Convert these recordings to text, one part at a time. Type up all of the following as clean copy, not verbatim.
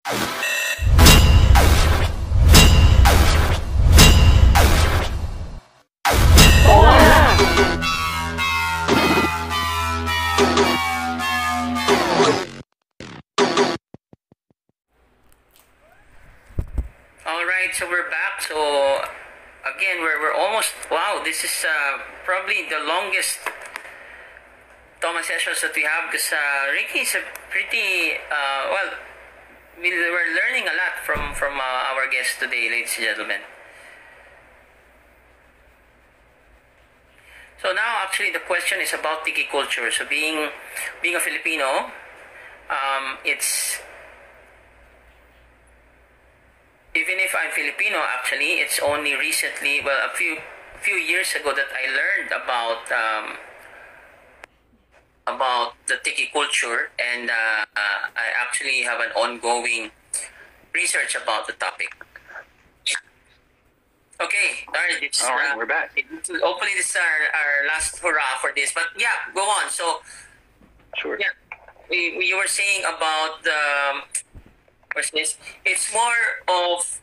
Alright, so we're back. So again, we're almost, wow, this is probably the longest Toma sessions that we have, because Ricky is a pretty, well, we're learning a lot from our guests today, ladies and gentlemen. So now actually the question is about Tiki culture. So being a Filipino, it's, even if I'm Filipino, actually, it's only recently, well, a few years ago, that I learned about the Tiki culture, and I actually have an ongoing research about the topic. Okay, sorry, all right, we're back. Hopefully this is our last hurrah for this, but yeah, go on. So, Sure. yeah, you were saying about the, what's this? It's more of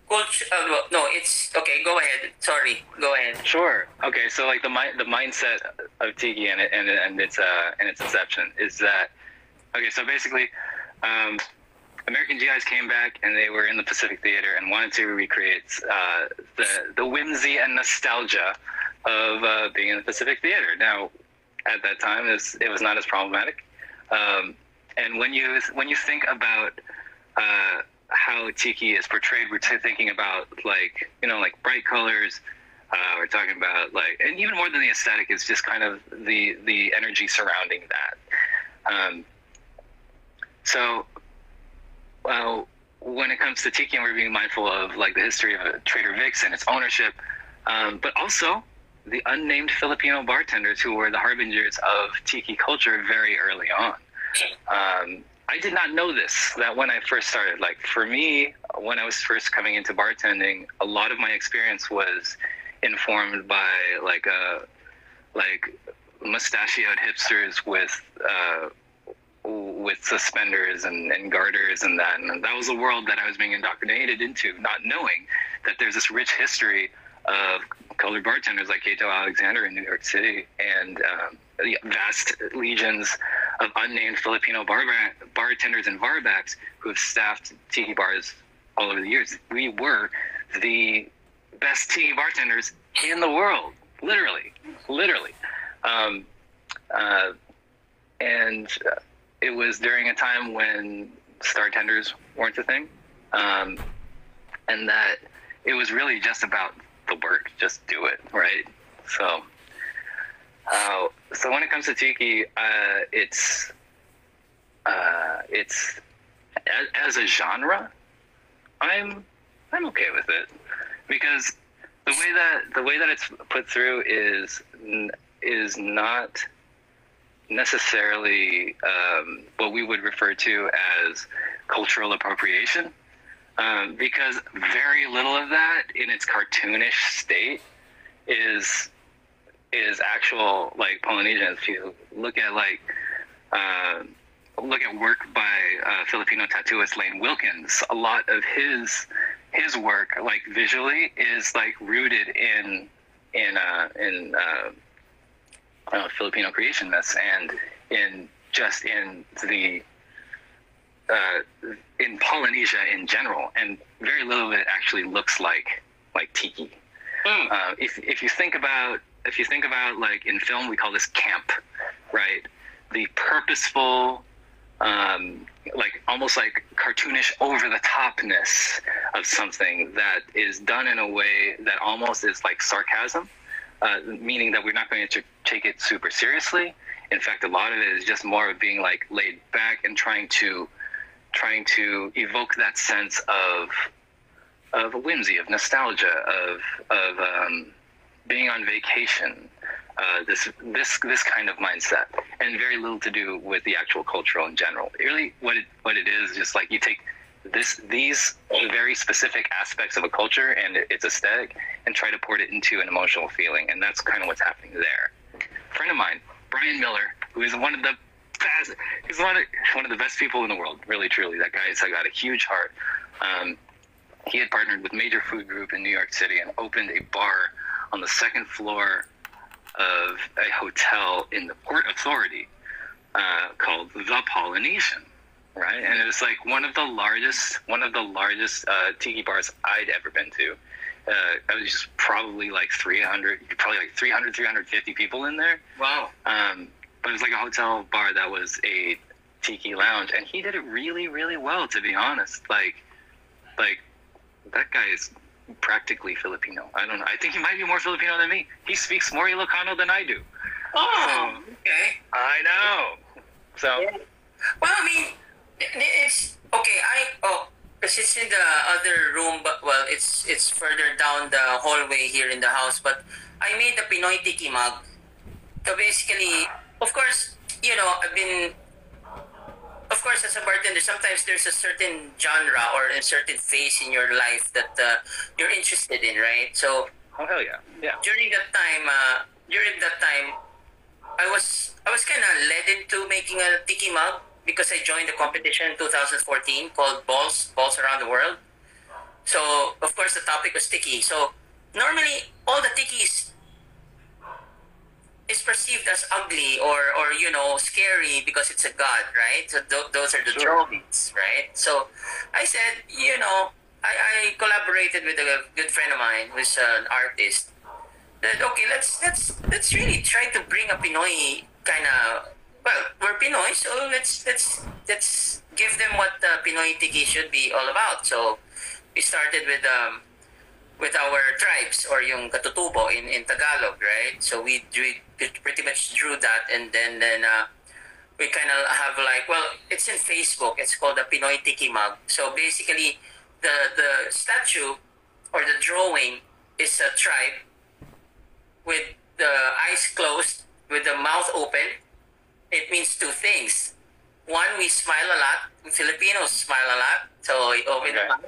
culture. No, it's okay. Go ahead. Sorry, go ahead. Sure. Okay. So like the mindset of Tiki and its inception is that, okay. So basically, American GIs came back and they were in the Pacific Theater and wanted to recreate the whimsy and nostalgia of being in the Pacific Theater. Now, at that time, it was not as problematic. And when you think about how Tiki is portrayed, we're thinking about like bright colors. We're talking about like, and even more than the aesthetic, it's just kind of the energy surrounding that. So, when it comes to Tiki, and we're being mindful of like the history of Trader Vic's and its ownership, but also the unnamed Filipino bartenders who were the harbingers of Tiki culture very early on. I did not know this, that when I first started. Like for me, when I was first coming into bartending, a lot of my experience was informed by like mustachioed hipsters with suspenders and garters and that was the world that I was being indoctrinated into, not knowing that there's this rich history of colored bartenders like Cato Alexander in New York City, and vast legions of unnamed Filipino bartenders and barbacks who have staffed Tiki bars all over the years. We were the best Tiki bartenders in the world, literally. And it was during a time when startenders weren't a thing, and that it was really just about the work, just do it, right? So when it comes to Tiki, it's as a genre, I'm okay with it, because the way that it's put through is not necessarily what we would refer to as cultural appropriation, because very little of that in its cartoonish state is actual like Polynesian. If you look at work by Filipino tattooist Lane Wilkins, a lot of his work, like visually, is like rooted in Filipino creation myths, and in the in Polynesia in general, and very little of it actually looks like Tiki. If you think about like in film, we call this camp, right? The purposeful, like almost like cartoonish over the topness of something that is done in a way that almost is like sarcasm, meaning that we're not going to take it super seriously. In fact, a lot of it is just more of being like laid back and trying to evoke that sense of whimsy, of nostalgia, of being on vacation, this kind of mindset, and very little to do with the actual cultural in general. Really, what it is just like you take these very specific aspects of a culture and its aesthetic and try to port it into an emotional feeling, and that's kind of what's happening there. A friend of mine, Brian Miller, who is one of the He's one of the best people in the world, really, truly. That guy's got a huge heart. He had partnered with Major Food Group in New York City and opened a bar on the second floor of a hotel in the Port Authority called the Polynesian, right? And it was like one of the largest tiki bars I'd ever been to. I was just probably like 350 people in there. Wow. But it was like a hotel bar that was a tiki lounge, and he did it really, really well, to be honest. Like that guy is practically Filipino. I don't know. I think he might be more Filipino than me. He speaks more Ilocano than I do. Oh, okay. I know. So. Yeah. Well, I mean, it's okay. Because it's in the other room, but well, it's further down the hallway here in the house. But I made the Pinoy Tiki mug. So basically, of course, I've been. Of course, as a bartender, sometimes there's a certain genre or a certain phase in your life that you're interested in, right? So, oh hell yeah, yeah. During that time, I was kind of led into making a tiki mug because I joined the competition in 2014 called Balls Around the World. So, of course, the topic was tiki. So, normally all the tikis is perceived as ugly or scary because it's a god, right? So those are the drawings, right? So I said, I collaborated with a good friend of mine who's an artist. That okay, let's really try to bring a Pinoy kind of. Well, we're Pinoy, so let's give them what Pinoy Tiki should be all about. So we started with our tribes or yung katutubo in Tagalog, right? So we pretty much drew that, and then we kind of have it's in Facebook. It's called the Pinoy Tiki mug. So basically, the statue or the drawing is a tribe with the eyes closed, with the mouth open. It means two things. One, we smile a lot. Filipinos smile a lot. So we open the mouth.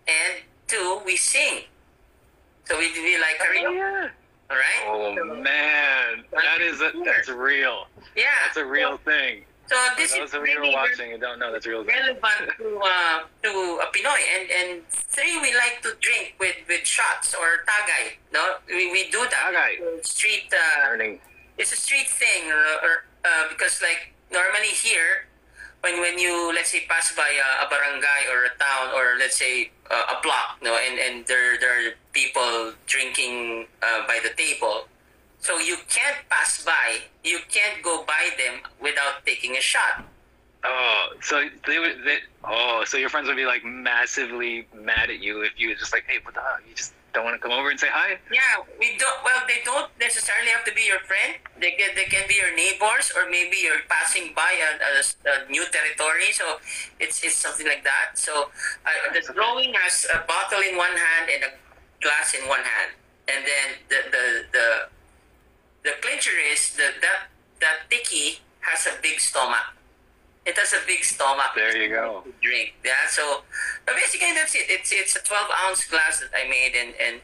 And two, we sing. So we like karaoke. Yeah. All right? Oh, man. That's real. Yeah. That's a real thing. So this is those of you who are watching and don't know, that's a real thing. relevant to a Pinoy. And three, we like to drink with shots or tagay. No, we do that. Tagay. Street. Learning. It's a street thing, because like normally here, when you let's say pass by a barangay or a town or let's say a block, and there are people drinking by the table. So you can't pass by, you can't go by them without taking a shot. Oh, so so your friends would be like massively mad at you if you were just like, hey, what the hell? You just don't want to come over and say hi? Yeah, we don't. Well, they don't necessarily have to be your friend. They can be your neighbors, or maybe you're passing by a new territory. So it's something like that. So the drawing has a bottle in one hand and a glass in one hand, and then the clincher is that tiki has a big stomach. It has a big stomach. There you go. To drink. Yeah. So basically that's it. It's a 12-ounce glass that I made, and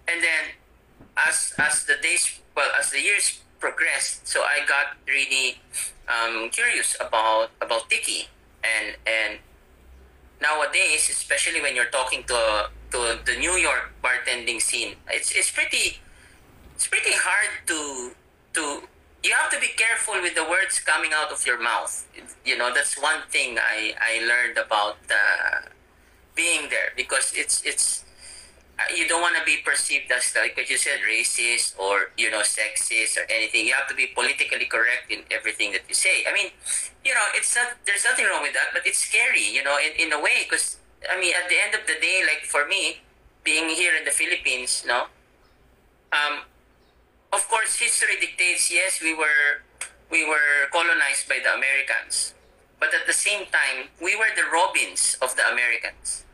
then as the years progressed, so I got really curious about tiki, and nowadays, especially when you're talking to the New York bartending scene, it's pretty hard to you have to be careful with the words coming out of your mouth. That's one thing I learned about being there, because it's you don't want to be perceived as, like what you said, racist or sexist or anything. You have to be politically correct in everything that you say. I mean, it's not, there's nothing wrong with that, but it's scary, in a way, because I mean, at the end of the day, like for me, being here in the Philippines, of course, history dictates, yes, we were colonized by the Americans. But at the same time, we were the Robins of the Americans.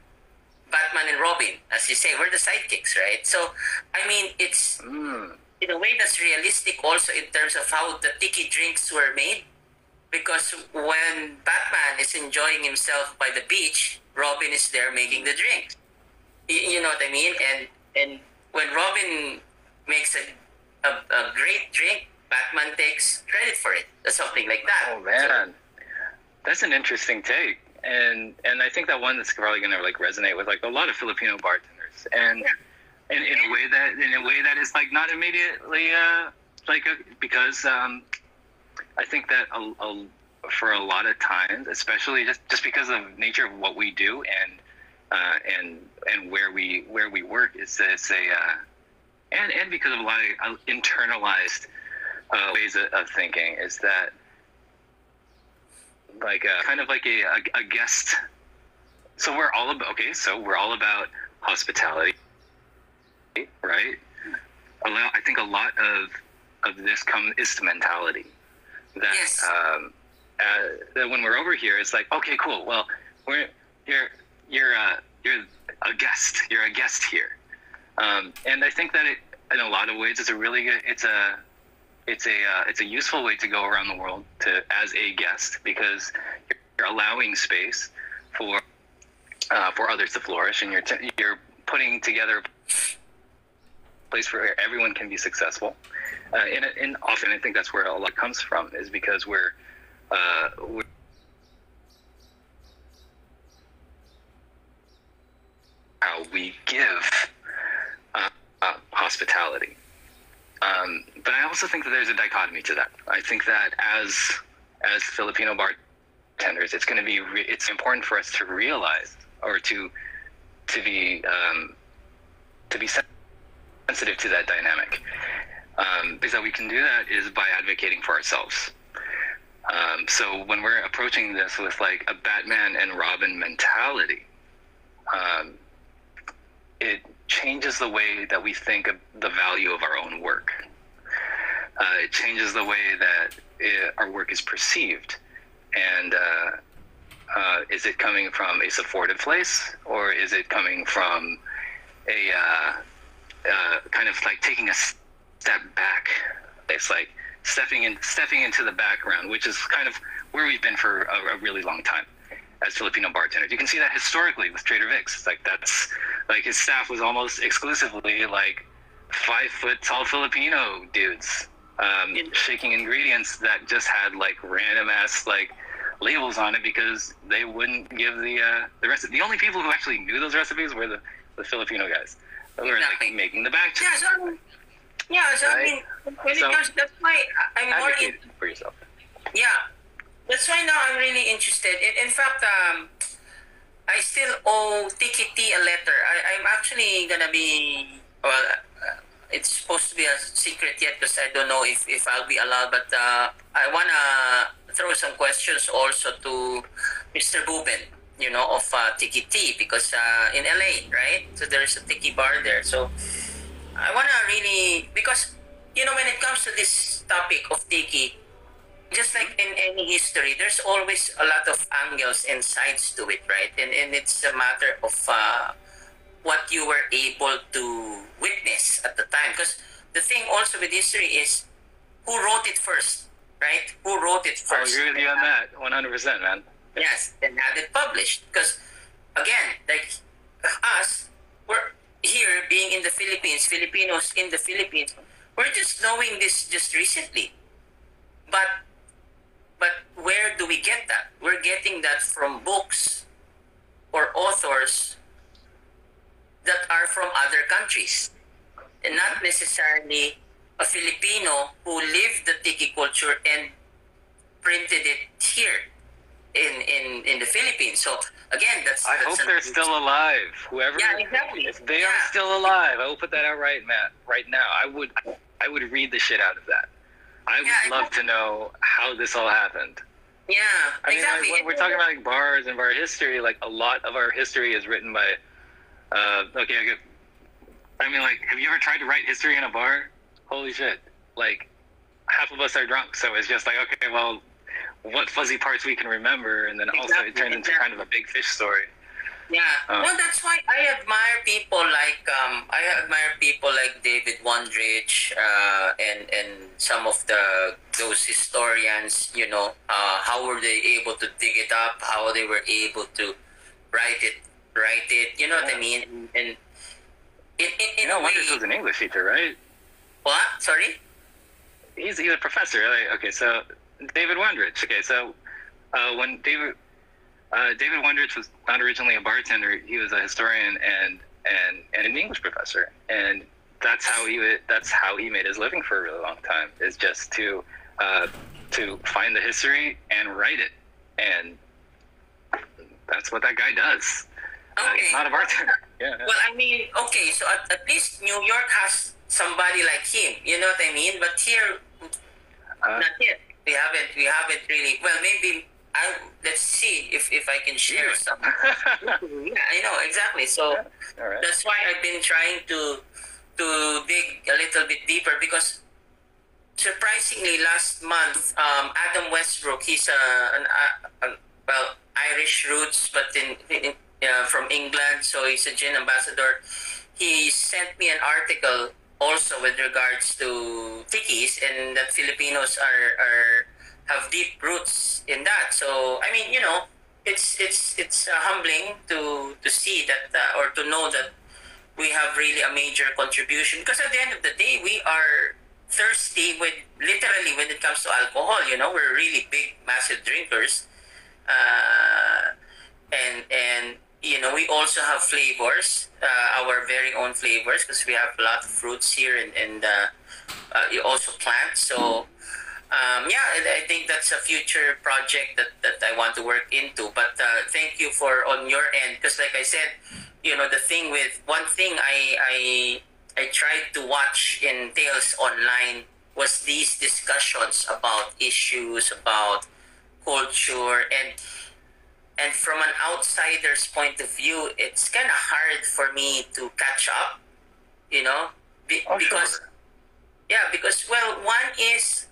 Batman and Robin, as you say, we're the sidekicks, right? So, I mean, it's in a way that's realistic also in terms of how the tiki drinks were made. Because when Batman is enjoying himself by the beach, Robin is there making the drinks. You know what I mean? And when Robin makes a great drink, Batman takes credit for it, or something like that. Oh man, that's an interesting take, and I think that one that's probably gonna like resonate with like a lot of Filipino bartenders, and in a way that is like not immediately because I think that for a lot of times, especially just because of the nature of what we do and where we work, is that it's and because of a lot of internalized ways of thinking, is that like kind of like a guest. So we're all about hospitality, right? I think a lot of this is the mentality that Yes. That when we're over here, it's like, okay, cool. Well, you're a guest. You're a guest here, and I think that in a lot of ways, it's a really good. It's a useful way to go around the world as a guest, because you're allowing space for others to flourish, and you're putting together a place where everyone can be successful. And often I think that's where a lot comes from, is because we're how we give hospitality. But I also think that there's a dichotomy to that. I think that as Filipino bartenders, it's important for us to realize, or to be sensitive to that dynamic. Because that we can do that is by advocating for ourselves. So when we're approaching this with like a Batman and Robin mentality, it changes the way that we think of the value of our own work. It changes the way that our work is perceived. And is it coming from a supportive place, or is it coming from a kind of like taking a step back? It's like stepping into the background, which is kind of where we've been for a really long time as Filipino bartenders. You can see that historically with Trader Vic's. It's like that's like his staff was almost exclusively like 5-foot tall Filipino dudes shaking ingredients that just had like random ass like labels on it, because they wouldn't give the recipe. The only people who actually knew those recipes were the Filipino guys who were like making the batches. So Right? I mean, when it comes, that's why I'm more Advocate for yourself. Yeah, that's why now I'm really interested. In fact, I still owe Tiki a letter. I'm actually gonna be, well, it's supposed to be a secret yet, because I don't know if I'll be allowed, but I wanna throw some questions also to Mr. Buben, of Tiki, because in LA, right? So there's a Tiki bar there. So I wanna really, because when it comes to this topic of Tiki, just like in any history, there's always a lot of angles and sides to it, right? And it's a matter of what you were able to witness at the time. Because the thing also with history is who wrote it first, right? Who wrote it I first? agree with you on that, 100%, man. Yes, and had it published. Because again, like us, we're here being in the Philippines, Filipinos in the Philippines, we're just knowing this just recently. But where do we get that? We're getting that from books or authors that are from other countries, and not necessarily a Filipino who lived the Tiki culture and printed it here in the Philippines. So again, that's I hope they're still alive. Whoever, Yeah, exactly. if they are still alive, I will put that out right now. I would read the shit out of that. I would love to know how this all happened. Yeah, I mean, exactly. like, when we're talking about like bars and bar history, like a lot of our history is written by. I mean, like, have you ever tried to write history in a bar? Holy shit! Like, half of us are drunk, so it's just like, okay, well, what fuzzy parts we can remember, and then also it turns into kind of a big fish story. Yeah, well, that's why I admire people like David Wondrich and some of those historians. How were they able to dig it up? How they were able to write it. You know what I mean? And in a way, Wondrich was an English teacher, right? what? Sorry. he's a professor. Like, okay, so David Wondrich. Okay, so when David Wondrich was not originally a bartender, he was a historian and an English professor, and that's how he made his living for a really long time, is just to find the history and write it, and that's what that guy does. Okay. He's not a bartender. Yeah. Well, I mean, okay, so at least New York has somebody like him. You know what I mean? But here, not yet. We haven't really. Well, maybe let's see if I can share some. Yeah, I know exactly. So All right. that's why I've been trying to dig a little bit deeper, because surprisingly last month, Adam Westbrook, he's well, Irish roots, but from England, so he's a gin ambassador. He sent me an article also with regards to tikis, and that Filipinos have deep roots in that. So I mean, it's humbling to see that, or to know that we have really a major contribution, because at the end of the day, we are thirsty with literally when it comes to alcohol. We're really big, massive drinkers, and we also have flavors, our very own flavors, because we have a lot of fruits here, and also plants. So I think that's a future project that I want to work into. But thank you for on your end, because like I said, the thing with one thing I tried to watch in Tales Online was these discussions about issues, about culture, and from an outsider's point of view, it's kind of hard for me to catch up, because sure. because well, one is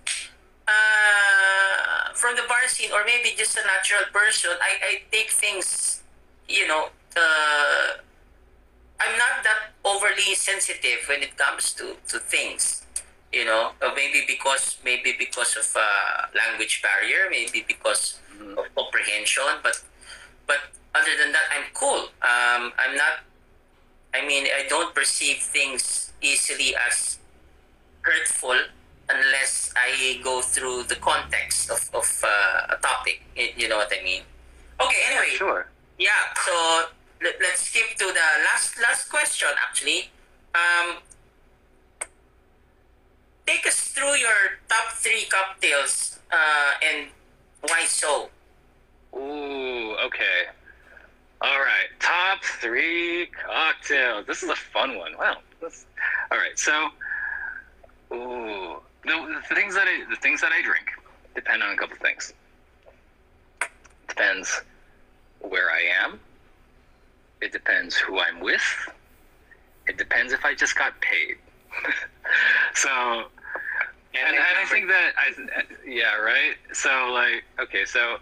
from the bar scene, or maybe just a natural person. I take things, I'm not that overly sensitive when it comes to things, maybe because of language barrier, maybe because of comprehension, but other than that, I'm cool. I'm not. I mean, I don't perceive things easily as hurtful unless I go through the context of a topic. You know what I mean? Okay. Anyway. Sure. Yeah. So let's skip to the last question. Actually, take us through your top 3 cocktails, and why so? Ooh. Okay. All right, top 3 cocktails. This is a fun one. Wow. All right. So, the things that I drink depend on a couple things. Depends where I am. It depends who I'm with. It depends if I just got paid. So, and I think that right. So so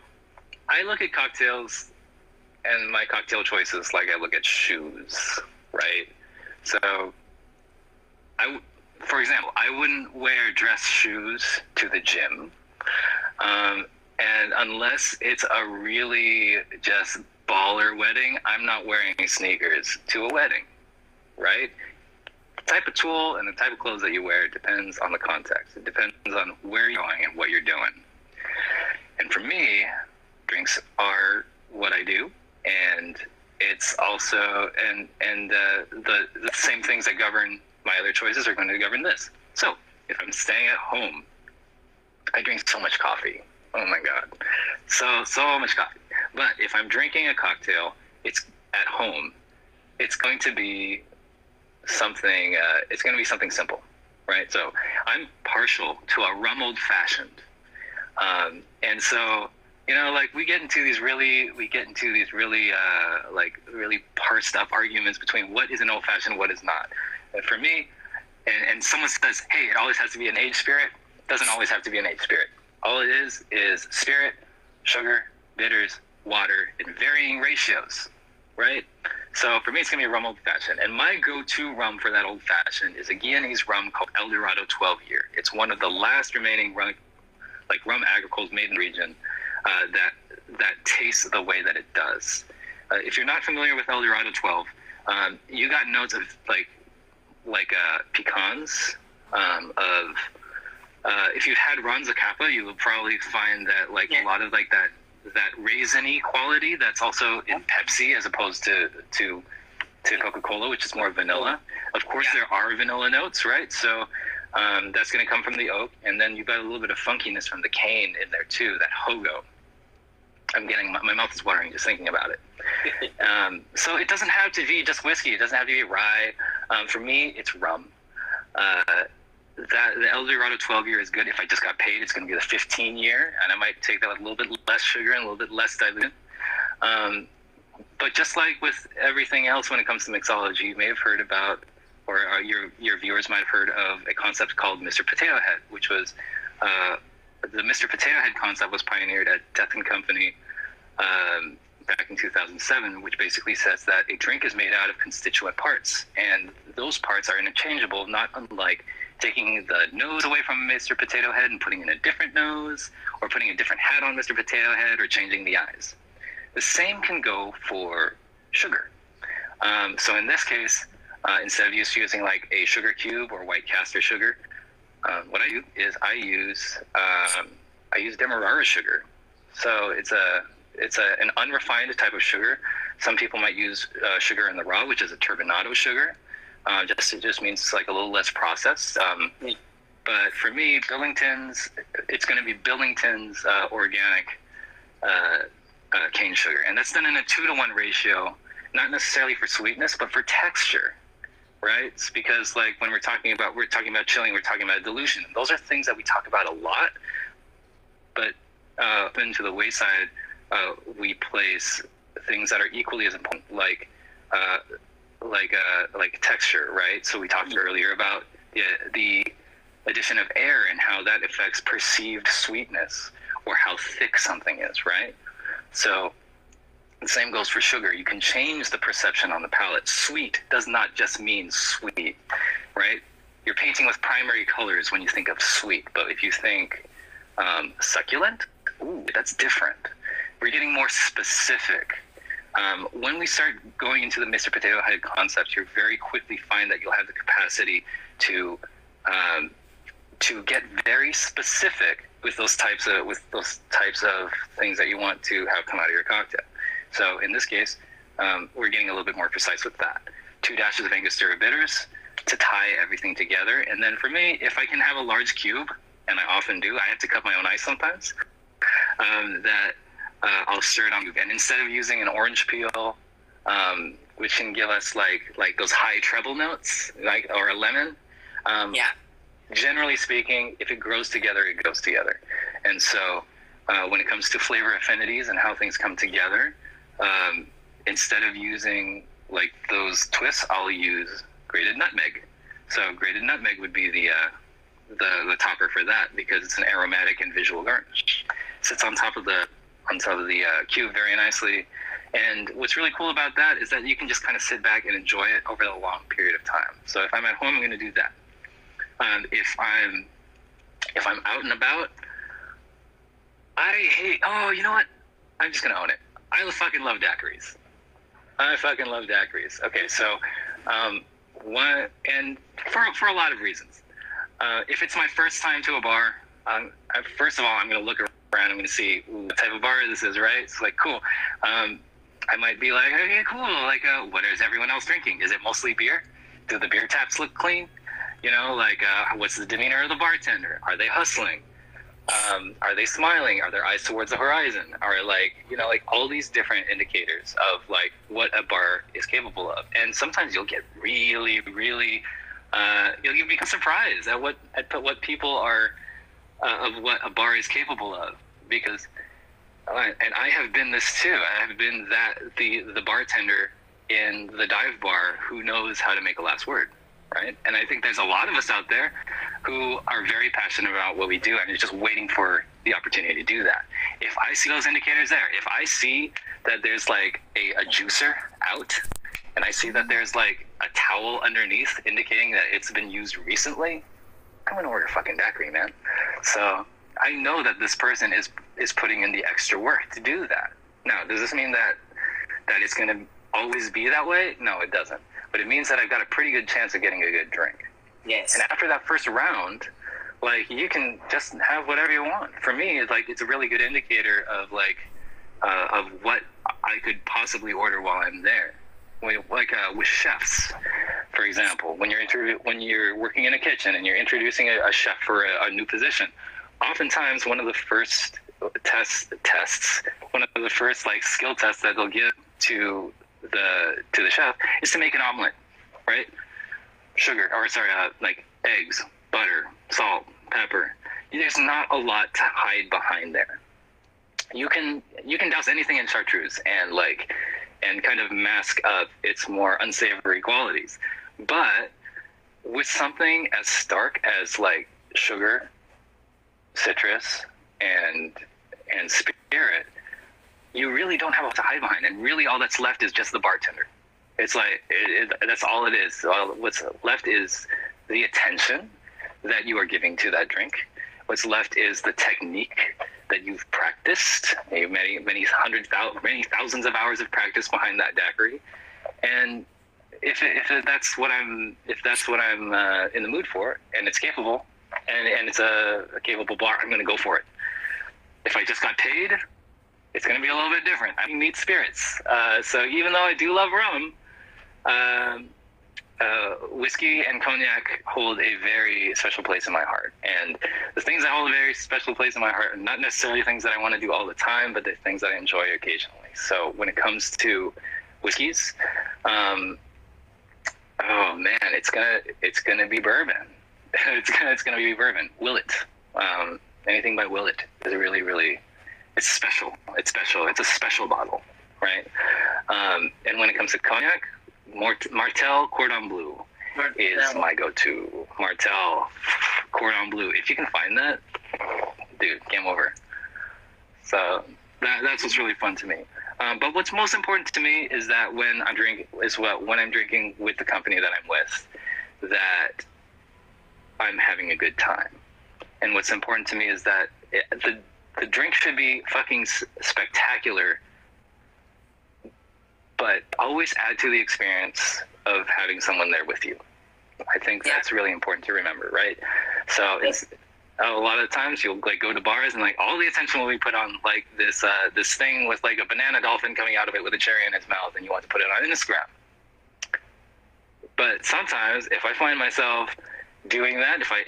I look at cocktails and my cocktail choices like I look at shoes, right? So, for example, I wouldn't wear dress shoes to the gym, and unless it's a really just baller wedding, I'm not wearing sneakers to a wedding, right? The type of tool and the type of clothes that you wear depends on the context. It depends on where you're going and what you're doing. And for me, drinks are what I do. And it's also, and the same things that govern my other choices are going to govern this. So if I'm staying at home, I drink so much coffee. Oh my God. So much coffee. But if I'm drinking a cocktail, it's at home, it's going to be something, simple, right? So I'm partial to a rum old fashioned. And so, we get into these really parsed up arguments between what is an old fashioned, what is not. And for me, and someone says, hey, it always has to be an aged spirit. It doesn't always have to be an aged spirit. All it is spirit, sugar, bitters, water in varying ratios, right? So for me, it's going to be a rum old fashioned. And my go-to rum for that old fashioned is a Guyanese rum called El Dorado 12 Year. It's one of the last remaining rum agricoles made in the region that tastes the way that it does. If you're not familiar with El Dorado 12, you got notes of like pecans, of if you've had Ron Zacapa, you will probably find that like a lot of like that raisin-y quality that's also in Pepsi as opposed to Coca-Cola, which is more vanilla. Of course, there are vanilla notes, right? So that's going to come from the oak, and then you've got a little bit of funkiness from the cane in there too, that hogo. I'm getting, my mouth is watering just thinking about it. So it doesn't have to be just whiskey. It doesn't have to be rye. For me, it's rum. The El Dorado 12 year is good. If I just got paid, it's going to be the 15 year, and I might take that with a little bit less sugar and a little bit less dilution. But just like with everything else when it comes to mixology, you may have heard about, or your viewers might have heard of a concept called Mr. Potato Head, which was the Mr. Potato Head concept was pioneered at Death and Company back in 2007, which basically says that a drink is made out of constituent parts, and those parts are interchangeable, not unlike taking the nose away from Mr. Potato Head and putting in a different nose, or putting a different hat on Mr. Potato Head, or changing the eyes. The same can go for sugar. So in this case, instead of using like a sugar cube or white castor sugar, what I do is I use Demerara sugar. So it's an unrefined type of sugar. Some people might use sugar in the raw, which is a turbinado sugar. It just means it's like a little less processed. But for me, Billington's, it's going to be Billington's organic cane sugar, and that's done in a 2-to-1 ratio, not necessarily for sweetness, but for texture, right? It's because like when we're talking about chilling, we're talking about dilution. Those are things that we talk about a lot, but into the wayside, we place things that are equally as important, like texture, right? So we talked earlier about the addition of air and how that affects perceived sweetness or how thick something is, right? So the same goes for sugar. You can change the perception on the palate. Sweet does not just mean sweet, right? You're painting with primary colors when you think of sweet, but if you think succulent, ooh, that's different. We're getting more specific. When we start going into the Mr. Potato Head concept, you very quickly find that you'll have the capacity to get very specific with those types of things that you want to have come out of your cocktail. So in this case, we're getting a little bit more precise with that. 2 dashes of Angostura bitters to tie everything together. And then for me, if I can have a large cube, and I often do, I have to cut my own ice sometimes, I'll stir it on. And instead of using an orange peel, which can give us like those high treble notes, or a lemon, generally speaking, if it grows together, it goes together. And so when it comes to flavor affinities and how things come together, instead of using like those twists, I'll use grated nutmeg. So grated nutmeg would be the topper for that, because it's an aromatic and visual garnish. Sits on top of the cube very nicely. And what's really cool about that is that you can just kind of sit back and enjoy it over a long period of time. So if I'm at home, I'm going to do that. If I'm out and about, you know what? I'm just going to own it. I fucking love daiquiris. Okay, so for a lot of reasons. If it's my first time to a bar, first of all, I'm going to look around. I'm going to see what type of bar this is, right? It's like, cool. I might be like, okay, cool. Like, what is everyone else drinking? Is it mostly beer? Do the beer taps look clean? You know, like, what's the demeanor of the bartender? Are they hustling? Are they smiling? Are their eyes towards the horizon? Are like all these different indicators of like what a bar is capable of. And sometimes you'll get really, really, you'll become surprised at what people are, of what a bar is capable of. Because, and I have been this too. I have been the bartender in the dive bar who knows how to make a last word. Right? And I think there's a lot of us out there who are very passionate about what we do and are just waiting for the opportunity to do that. If I see those indicators there, if I see that there's like a juicer out, and I see that there's like a towel underneath indicating that it's been used recently, I'm gonna order fucking daiquiri, man. So I know that this person is putting in the extra work to do that. Now, does this mean that it's gonna always be that way? No, it doesn't. But it means that I've got a pretty good chance of getting a good drink. Yes. And after that first round, like you can just have whatever you want. For me, it's like it's a really good indicator of like of what I could possibly order while I'm there. With chefs, for example, when you're working in a kitchen and you're introducing a chef for a new position, oftentimes one of the first tests, one of the first like skill tests that they'll give to the chef is to make an omelet, right? Like eggs, butter, salt, pepper. There's not a lot to hide behind there. You can douse anything in chartreuse and kind of mask up its more unsavory qualities. But with something as stark as like sugar, citrus, and spirit, you really don't have a lot to hide behind. And really all that's left is just the bartender. It's like, that's all it is. What's left is the attention that you are giving to that drink. What's left is the technique that you've practiced, many thousands of hours of practice behind that daiquiri. And if that's what I'm in the mood for, and it's capable, and it's a capable bar, I'm going to go for it. If I just got paid, it's going to be a little bit different. I need spirits. So even though I do love rum, whiskey and cognac hold a very special place in my heart. And the things that hold a very special place in my heart are not necessarily things that I want to do all the time, but the things that I enjoy occasionally. So when it comes to whiskeys, oh man, it's gonna be bourbon. it's gonna be bourbon. Willet. Anything by Willet is really, really, it's special. It's special. It's a special bottle, right? And when it comes to cognac, Martell Cordon Bleu is my go-to. Martell Cordon Bleu. If you can find that, dude, game over. So that's what's really fun to me. But what's most important to me is that when I'm drinking with the company that I'm with, that I'm having a good time. And what's important to me is that the drink should be fucking spectacular, but always add to the experience of having someone there with you. I think that's really important to remember, right? So it's a lot of times you'll like go to bars and like all the attention will be put on like this thing with like a banana dolphin coming out of it with a cherry in its mouth, and you want to put it on Instagram. But sometimes if I find myself doing that, if I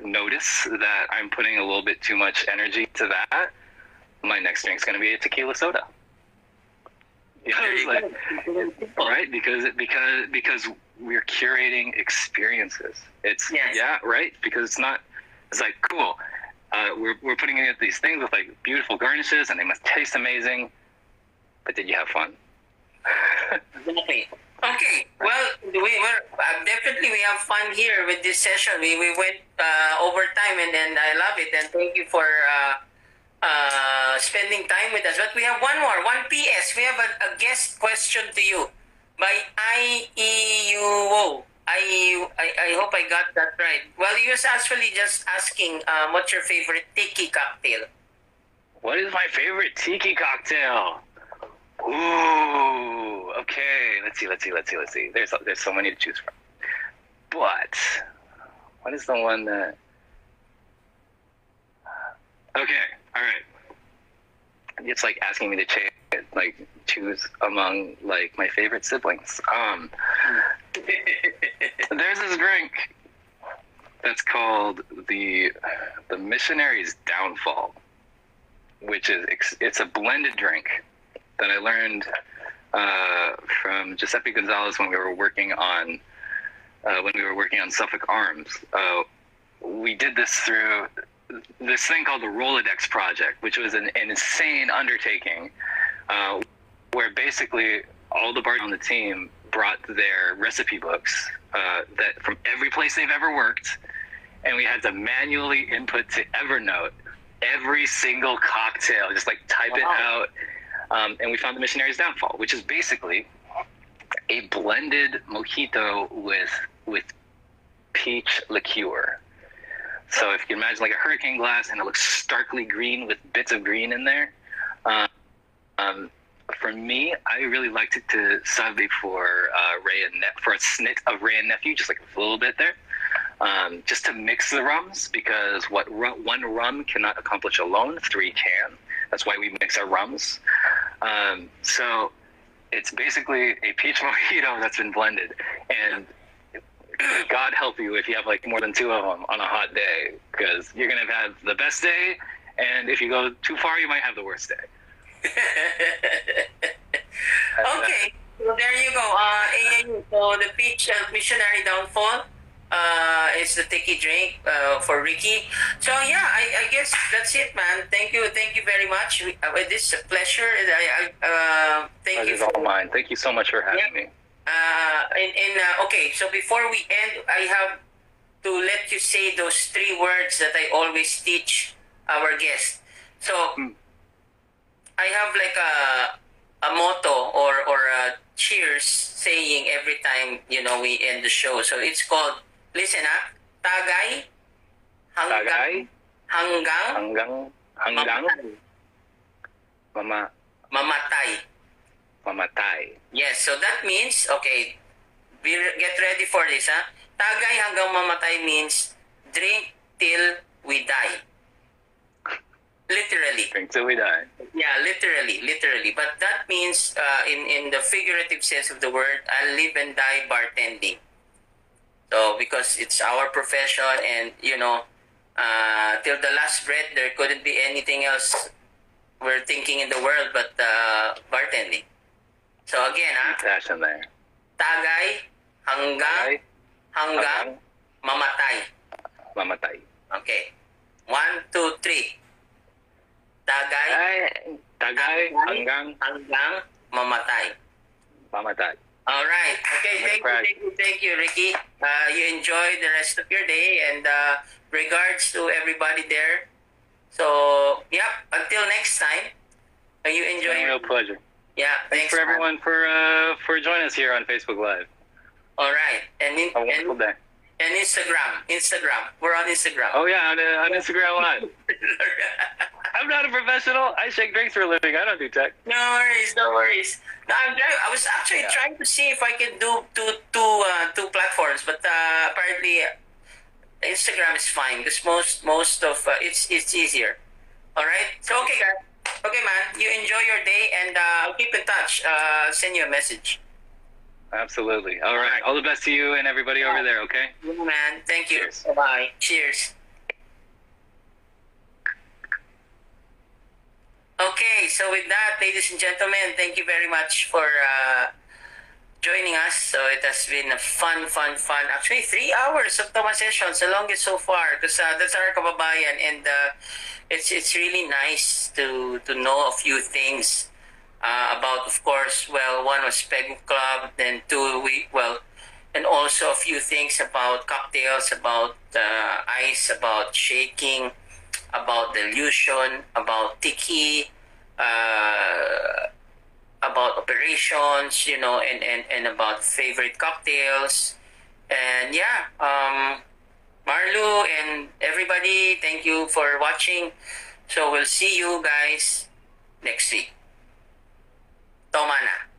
notice that I'm putting a little bit too much energy to that, my next drink's going to be a tequila soda. Right? Because we're curating experiences. It's right? Because it's like cool. We're putting in these things with like beautiful garnishes, and they must taste amazing. But did you have fun? Exactly. Okay. Well, we have fun here with this session. We went over time, and I love it. And thank you for spending time with us. But we have one PS. We have a guest question to you by IEUO. I hope I got that right. Well, he was actually just asking, what's your favorite tiki cocktail? What is my favorite tiki cocktail? Ooh, okay. Let's see. There's so many to choose from. But what is the one that? Okay, all right. It's like asking me to choose among like my favorite siblings. There's this drink that's called the Missionary's Downfall, which is it's a blended drink that I learned from Giuseppe Gonzalez when we were working on Suffolk Arms. We did this through this thing called the Rolodex Project, which was an insane undertaking, where basically all the bartenders on the team brought their recipe books that from every place they've ever worked, and we had to manually input to Evernote every single cocktail, just like type it out. And we found the Missionary's Downfall, which is basically a blended mojito with peach liqueur. So if you can imagine like a hurricane glass, and it looks starkly green with bits of green in there. For me, I really liked it to sub for Ray and for a snit of Ray and Nephew, just like a little bit there. just to mix the rums, because what one rum cannot accomplish alone, 3 can. That's why we mix our rums. So it's basically a peach mojito that's been blended. And God help you if you have like more than 2 of them on a hot day, because you're going to have the best day. And if you go too far, you might have the worst day. Okay, so there you go. So the peach missionary downfall is the Tiki drink for Ricky. So yeah, I guess that's it, man. Thank you very much. This is a pleasure. Thank you. It's all mine. Thank you so much for having me. Okay, so before we end, I have to let you say those 3 words that I always teach our guests. So I have like a motto or a cheers saying every time we end the show. So it's called, listen tagay Tagay hanggang mamatay. Mamatay. Yes, so that means, okay, get ready for this, Tagay hanggang mamatay means drink till we die. Literally. Drink till we die. Yeah, literally. But that means, in the figurative sense of the word, I'll live and die bartending. So, because it's our profession and, till the last breath, there couldn't be anything else we're thinking in the world but bartending. So again, Passion there. Tagay hanggang mamatay. Mamatay. Okay. 1, 2, 3. Tagay hanggang mamatay. Mamatay. All right. Okay. Thank you, Ricky. You enjoy the rest of your day, and regards to everybody there. So, yeah. Until next time. You enjoy. It's a real pleasure. Yeah. Thanks for everyone for joining us here on Facebook Live. All right. And a wonderful day. And Instagram. We're on Instagram. Oh yeah, on Instagram Live. I'm not a professional. I shake drinks for a living. I don't do tech. No worries. No, I was actually trying to see if I can do two platforms, but apparently Instagram is fine because most of it's easier. All right. So okay, man. You enjoy your day, and I'll keep in touch. Send you a message. Absolutely. All right. All the best to you and everybody over there. Okay. Yeah, man. Thank you. Cheers. Bye. Cheers. Okay, so with that, ladies and gentlemen, thank you very much for joining us. So it has been a fun. Actually, 3 hours of Toma sessions, the longest so far, because that's our kababayan, and it's really nice to know a few things about, of course. Well, one was Pegu Club, then 2 and also a few things about cocktails, about ice, about shaking, about dilution, about Tiki, about operations, and about favorite cocktails. And yeah, Marlu and everybody, thank you for watching. So we'll see you guys next week. Toma na.